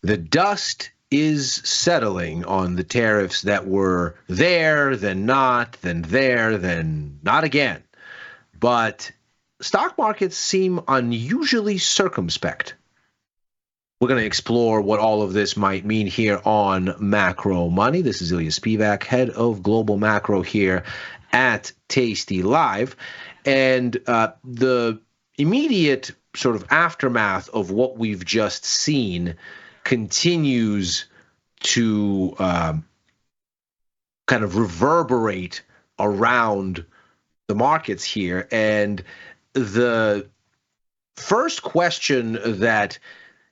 The dust is settling on the tariffs that were there, then not, then there, then not again. But stock markets seem unusually circumspect. We're going to explore what all of this might mean here on Macro Money. This is Ilya Spivak, head of global macro here at tastylive. And the immediate sort of aftermath of what we've just seen continues to kind of reverberate around the markets here. And the first question that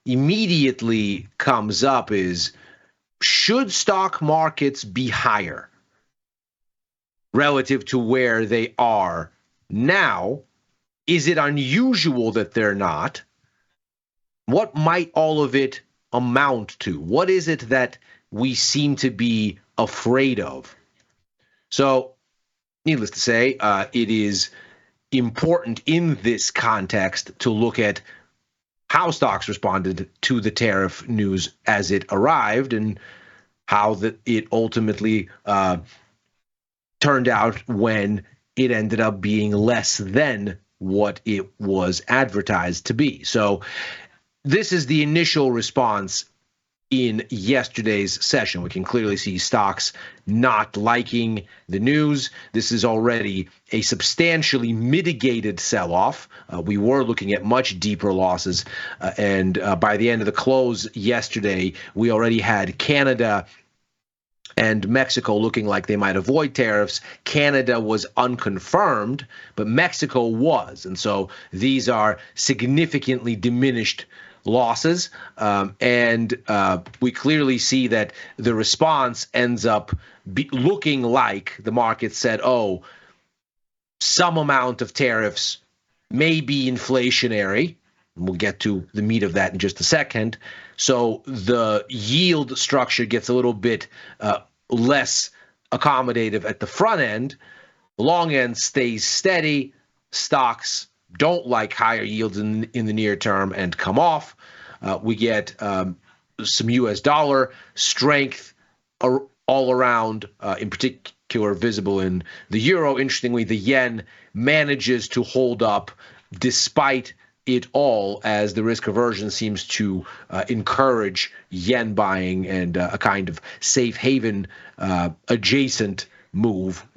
immediately comes up is, should stock markets be higher relative to where they are now? Is it unusual that they're not? What might all of it amount to? What is it that we seem to be afraid of? So, needless to say, it is important in this context to look at how stocks responded to the tariff news as it arrived and how it ultimately turned out when it ended up being less than what it was advertised to be. So this is the initial response in yesterday's session. We can clearly see stocks not liking the news. This is already a substantially mitigated sell-off. We were looking at much deeper losses, and by the end of the close yesterday, we already had Canada and Mexico looking like they might avoid tariffs. Canada was unconfirmed, but Mexico was. And so these are significantly diminished losses. And we clearly see that the response ends up looking like the market said, oh, some amount of tariffs may be inflationary. We'll get to the meat of that in just a second. So the yield structure gets a little bit less accommodative at the front end. The long end stays steady. Stocks don't like higher yields in the near term and come off. We get some U.S. dollar strength all around, in particular visible in the euro. Interestingly, the yen manages to hold up despite it all, as the risk aversion seems to encourage yen buying and a kind of safe haven adjacent move.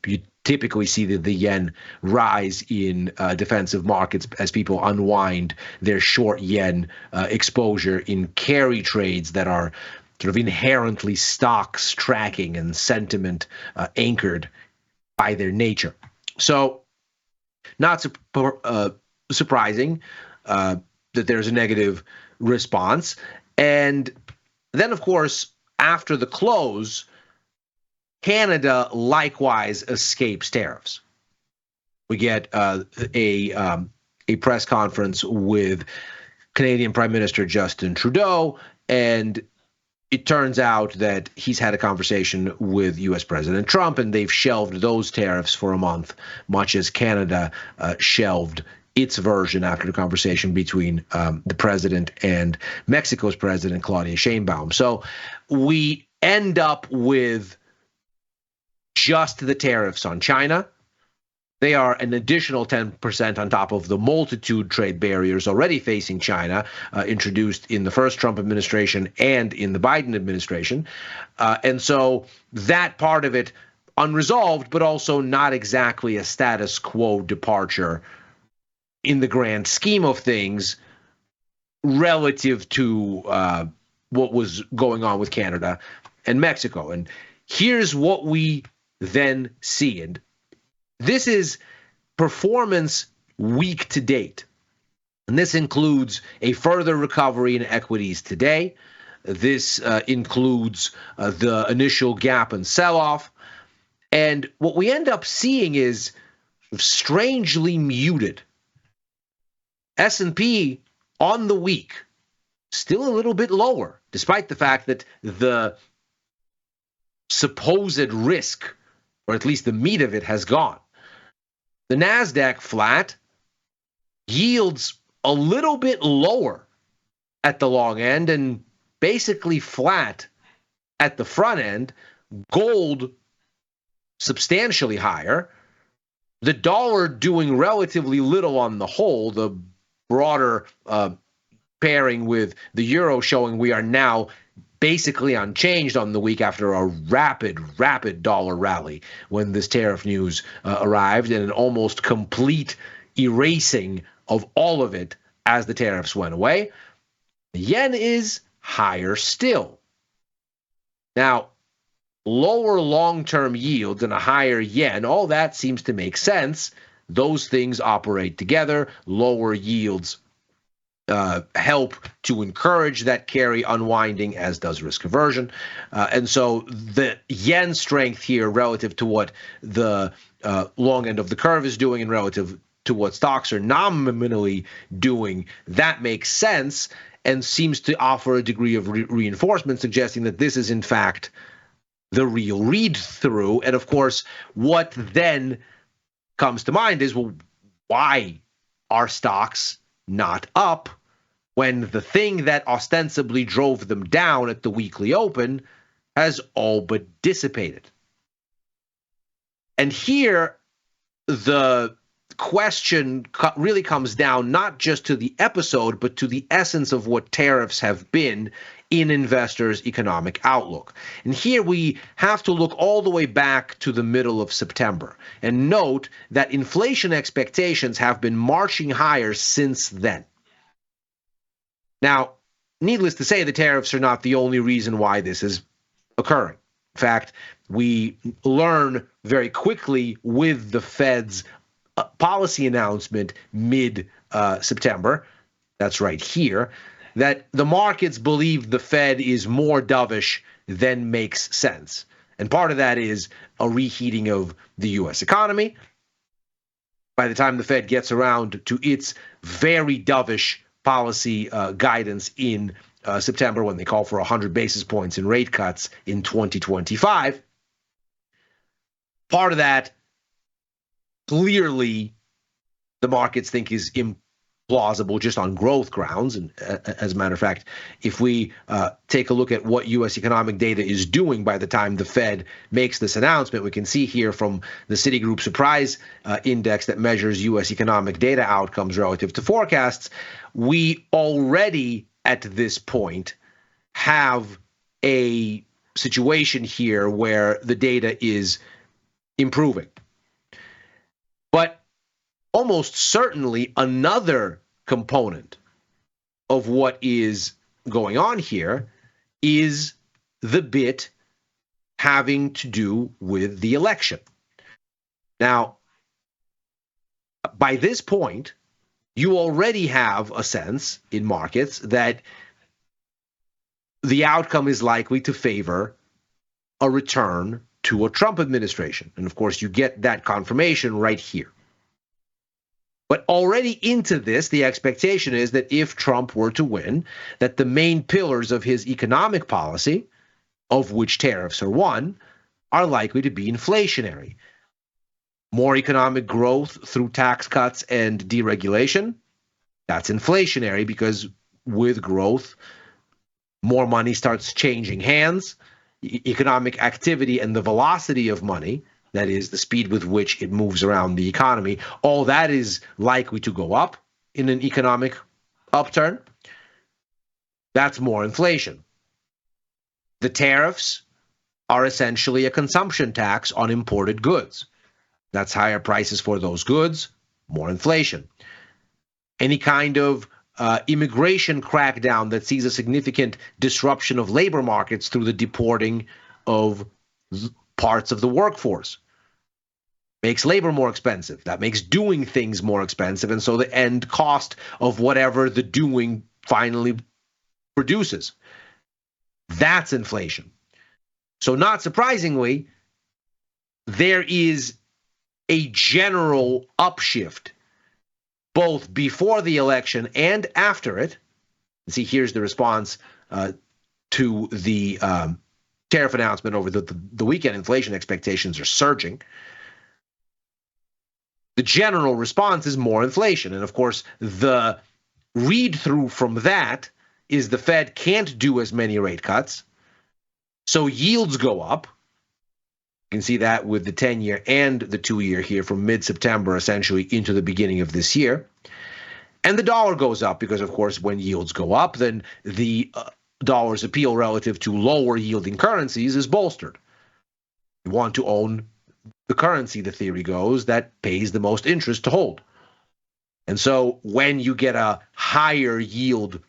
You typically see the yen rise in defensive markets as people unwind their short yen exposure in carry trades that are sort of inherently stocks tracking and sentiment anchored by their nature. So not surprising that there's a negative response. And then, of course, after the close, Canada likewise escapes tariffs. We get a press conference with Canadian Prime Minister Justin Trudeau, and it turns out that he's had a conversation with U.S. President Trump, and they've shelved those tariffs for a month, much as Canada shelved its version after the conversation between the president and Mexico's president, Claudia Sheinbaum. So we end up with just the tariffs on China. They are an additional 10% on top of the multitude trade barriers already facing China, introduced in the first Trump administration and in the Biden administration. And so that part of it unresolved, but also not exactly a status quo departure in the grand scheme of things relative to what was going on with Canada and Mexico. And here's what we then see. And this is performance week to date. And this includes a further recovery in equities today. This includes the initial gap and sell-off. And what we end up seeing is strangely muted. S&P on the week, still a little bit lower, despite the fact that the supposed risk, or at least the meat of it, has gone. The NASDAQ flat, yields a little bit lower at the long end, and basically flat at the front end, gold substantially higher, the dollar doing relatively little on the whole, the broader pairing with the euro showing we are now basically unchanged on the week after a rapid dollar rally when this tariff news arrived, and an almost complete erasing of all of it as the tariffs went away. The yen is higher still. Now, lower long-term yields and a higher yen, all that seems to make sense. Those things operate together. Lower yields help to encourage that carry unwinding, as does risk aversion. And so the yen strength here relative to what the long end of the curve is doing and relative to what stocks are nominally doing, that makes sense and seems to offer a degree of reinforcement, suggesting that this is in fact the real read-through. And of course, what then comes to mind is, well, why are stocks not up when the thing that ostensibly drove them down at the weekly open has all but dissipated? And here, the question really comes down not just to the episode, but to the essence of what tariffs have been in investors' economic outlook. And here we have to look all the way back to the middle of September and note that inflation expectations have been marching higher since then. Now, needless to say, the tariffs are not the only reason why this is occurring. In fact, we learn very quickly with the Fed's policy announcement mid-September, that's right here, that the markets believe the Fed is more dovish than makes sense. And part of that is a reheating of the U.S. economy. By the time the Fed gets around to its very dovish policy guidance in September, when they call for 100 basis points in rate cuts in 2025, part of that clearly the markets think is implausible just on growth grounds. And as a matter of fact, if we take a look at what U.S. economic data is doing by the time the Fed makes this announcement, we can see here from the Citigroup Surprise Index that measures U.S. economic data outcomes relative to forecasts, we already at this point have a situation here where the data is improving. But almost certainly another component of what is going on here is the bit having to do with the election. Now, by this point, you already have a sense in markets that the outcome is likely to favor a return to a Trump administration. And of course, you get that confirmation right here. But already into this, the expectation is that if Trump were to win, that the main pillars of his economic policy, of which tariffs are one, are likely to be inflationary. More economic growth through tax cuts and deregulation, that's inflationary because with growth, more money starts changing hands. Economic activity and the velocity of money, that is, the speed with which it moves around the economy, all that is likely to go up in an economic upturn. That's more inflation. The tariffs are essentially a consumption tax on imported goods. That's higher prices for those goods, more inflation. Any kind of immigration crackdown that sees a significant disruption of labor markets through the deporting of parts of the workforce makes labor more expensive. That makes doing things more expensive. And so the end cost of whatever the doing finally produces, that's inflation. So not surprisingly, there is a general upshift both before the election and after it. See, here's the response to the tariff announcement over the weekend. Inflation expectations are surging. The general response is more inflation. And of course, the read-through from that is the Fed can't do as many rate cuts, so yields go up. You can see that with the 10-year and the 2-year here from mid-September essentially into the beginning of this year. And the dollar goes up because, of course, when yields go up, then the dollar's appeal relative to lower yielding currencies is bolstered. You want to own the currency, the theory goes, that pays the most interest to hold. And so when you get a higher yield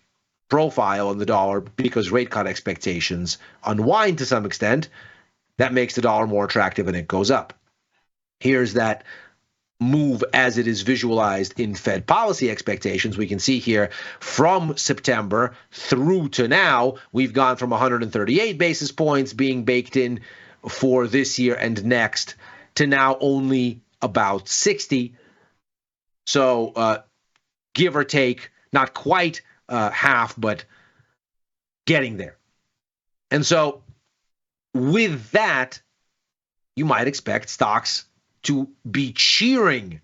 profile on the dollar because rate cut expectations unwind to some extent, that makes the dollar more attractive and it goes up. Here's that move as it is visualized in Fed policy expectations. We can see here from September through to now, we've gone from 138 basis points being baked in for this year and next to now only about 60. So give or take, not quite half, but getting there. And so with that, you might expect stocks to be cheering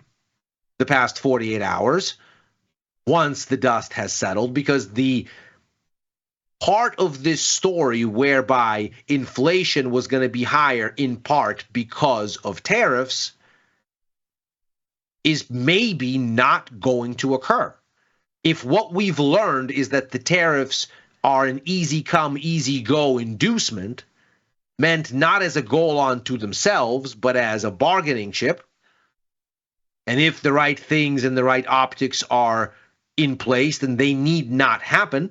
the past 48 hours once the dust has settled, because the part of this story whereby inflation was going to be higher in part because of tariffs is maybe not going to occur. If what we've learned is that the tariffs are an easy come, easy go inducement, meant not as a goal unto themselves, but as a bargaining chip, and if the right things and the right optics are in place, then they need not happen,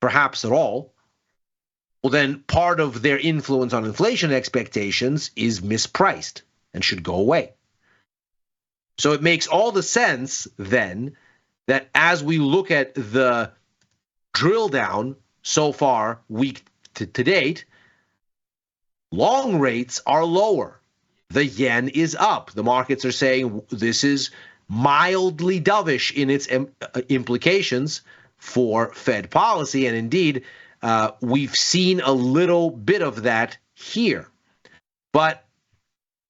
perhaps at all, well, then part of their influence on inflation expectations is mispriced and should go away. So it makes all the sense, then, that as we look at the drill down so far, week to date, long rates are lower. The yen is up. The markets are saying this is mildly dovish in its implications for Fed policy. And indeed, we've seen a little bit of that here. But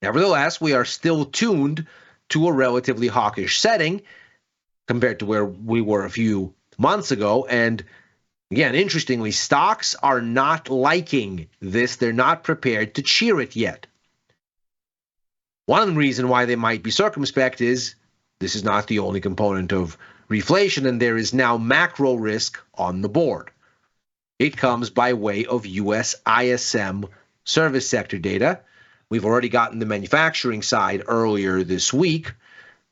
nevertheless, we are still tuned to a relatively hawkish setting compared to where we were a few months ago. And again, interestingly, stocks are not liking this. They're not prepared to cheer it yet. One reason why they might be circumspect is this is not the only component of reflation, and there is now macro risk on the board. It comes by way of U.S. ISM service sector data. We've already gotten the manufacturing side earlier this week.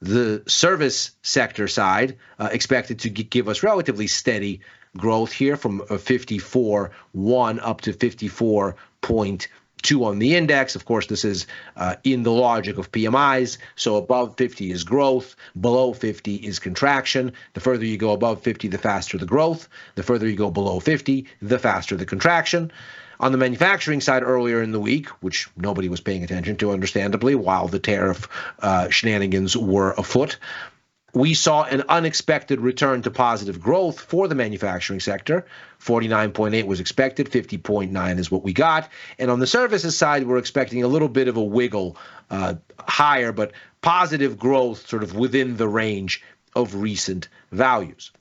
The service sector side expected to give us relatively steady growth here from 54.1 up to 54.2 on the index. Of course, this is in the logic of PMIs. So above 50 is growth, below 50 is contraction. The further you go above 50, the faster the growth. The further you go below 50, the faster the contraction. On the manufacturing side earlier in the week, which nobody was paying attention to, understandably, while the tariff shenanigans were afoot, we saw an unexpected return to positive growth for the manufacturing sector. 49.8 was expected, 50.9 is what we got. And on the services side, we're expecting a little bit of a wiggle higher, but positive growth sort of within the range of recent values.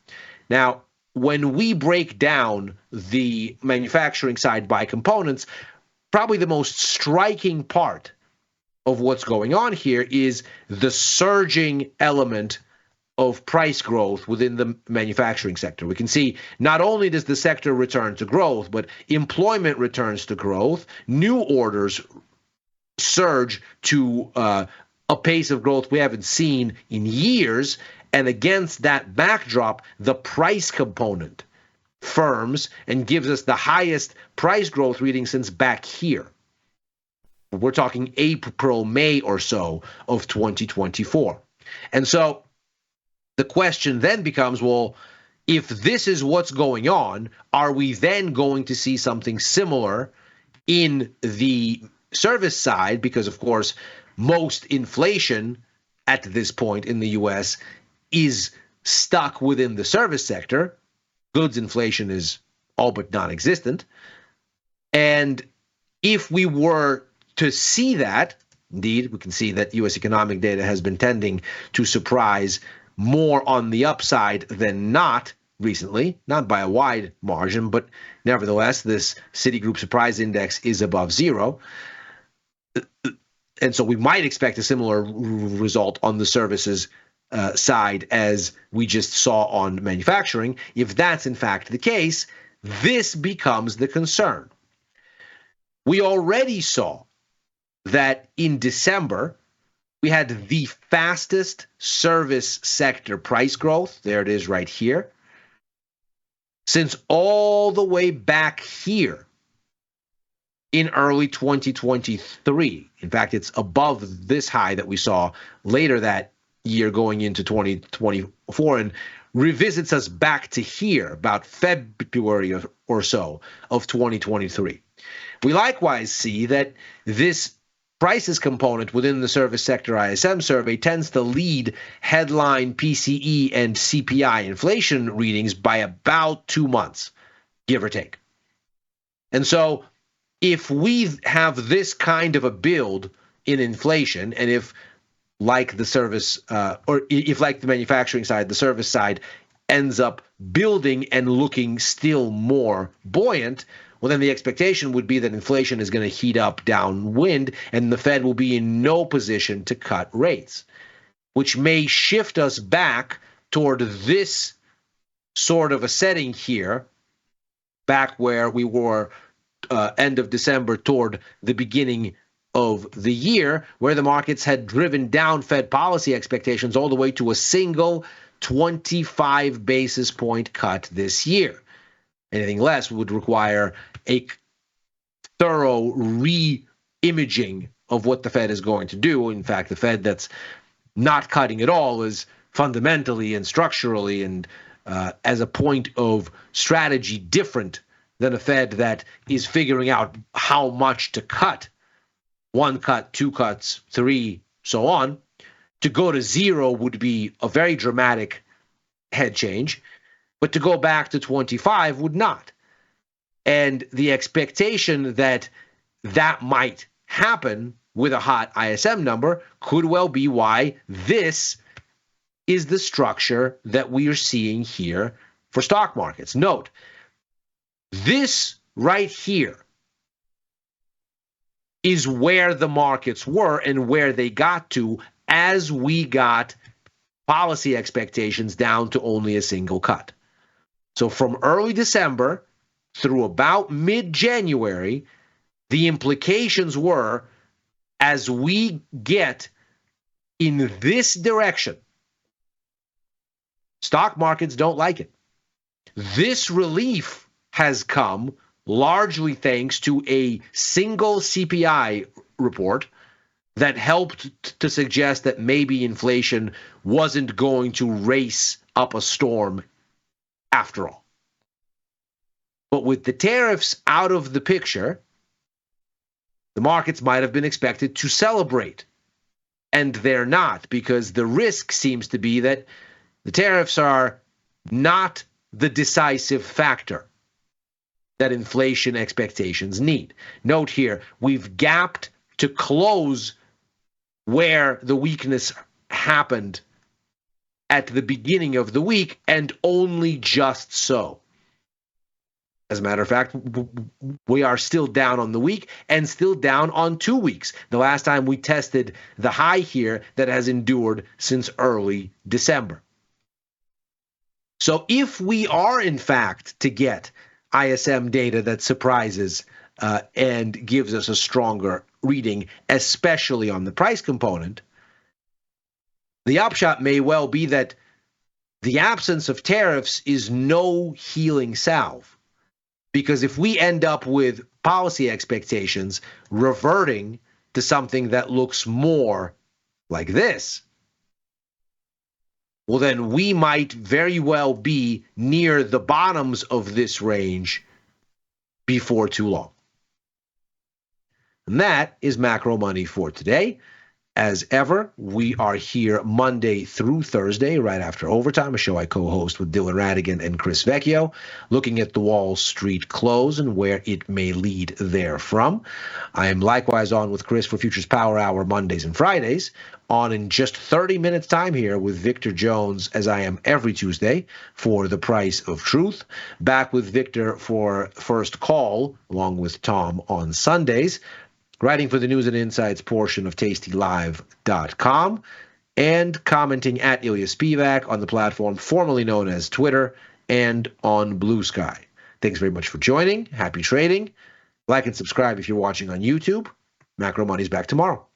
Now, when we break down the manufacturing side by components, probably the most striking part of what's going on here is the surging element of price growth within the manufacturing sector. We can see not only does the sector return to growth, but employment returns to growth, new orders surge to a pace of growth we haven't seen in years, and against that backdrop, the price component firms and gives us the highest price growth reading since back here. We're talking April, May or so of 2024. And so the question then becomes, well, if this is what's going on, are we then going to see something similar in the service side? Because, of course, most inflation at this point in the U.S. is stuck within the service sector. Goods inflation is all but non-existent. And if we were to see that, indeed, we can see that U.S. economic data has been tending to surprise more on the upside than not recently, not by a wide margin, but nevertheless, this Citigroup Surprise Index is above zero. And so we might expect a similar result on the services side as we just saw on manufacturing. If that's in fact the case, this becomes the concern. We already saw that in December, we had the fastest service sector price growth. There it is right here. Since all the way back here in early 2023. In fact, it's above this high that we saw later that year going into 2024 and revisits us back to here about February or so of 2023. We likewise see that this prices component within the service sector ISM survey tends to lead headline PCE and CPI inflation readings by about 2 months, give or take. And so if we have this kind of a build in inflation, and if like the service, or if like the manufacturing side, the service side ends up building and looking still more buoyant, well, then the expectation would be that inflation is going to heat up downwind and the Fed will be in no position to cut rates, which may shift us back toward this sort of a setting here, back where we were end of December toward the beginning of the year, where the markets had driven down Fed policy expectations all the way to a single 25 basis point cut this year. Anything less would require a thorough re-imaging of what the Fed is going to do. In fact, the Fed that's not cutting at all is fundamentally and structurally and as a point of strategy different than a Fed that is figuring out how much to cut. 1 cut, 2 cuts, 3, so on. To go to 0 would be a very dramatic head change, but to go back to 25 would not. And the expectation that that might happen with a hot ISM number could well be why this is the structure that we are seeing here for stock markets. Note, this right here is where the markets were and where they got to as we got policy expectations down to only a single cut. So from early December through about mid-January, the implications were as we get in this direction, stock markets don't like it. This relief has come largely thanks to a single CPI report that helped to suggest that maybe inflation wasn't going to race up a storm after all. But with the tariffs out of the picture, the markets might have been expected to celebrate. And they're not, because the risk seems to be that the tariffs are not the decisive factor that inflation expectations need. Note here, we've gapped to close where the weakness happened at the beginning of the week, and only just so. As a matter of fact, we are still down on the week and still down on 2 weeks. The last time we tested the high here that has endured since early December. So if we are, in fact, to get ISM data that surprises and gives us a stronger reading, especially on the price component, the upshot may well be that the absence of tariffs is no healing salve. Because if we end up with policy expectations reverting to something that looks more like this, well, then we might very well be near the bottoms of this range before too long. And that is Macro Money for today. As ever, we are here Monday through Thursday, right after overtime, a show I co-host with Dylan Radigan and Chris Vecchio, looking at the Wall Street close and where it may lead therefrom. I am likewise on with Chris for Futures Power Hour Mondays and Fridays, on in just 30 minutes time here with Victor Jones, as I am every Tuesday, for The Price of Truth. Back with Victor for First Call, along with Tom on Sundays. Writing for the News and Insights portion of tastylive.com, and commenting at Ilya Spivak on the platform formerly known as Twitter and on Blue Sky. Thanks very much for joining. Happy trading. Like and subscribe if you're watching on YouTube. Macro Money's back tomorrow.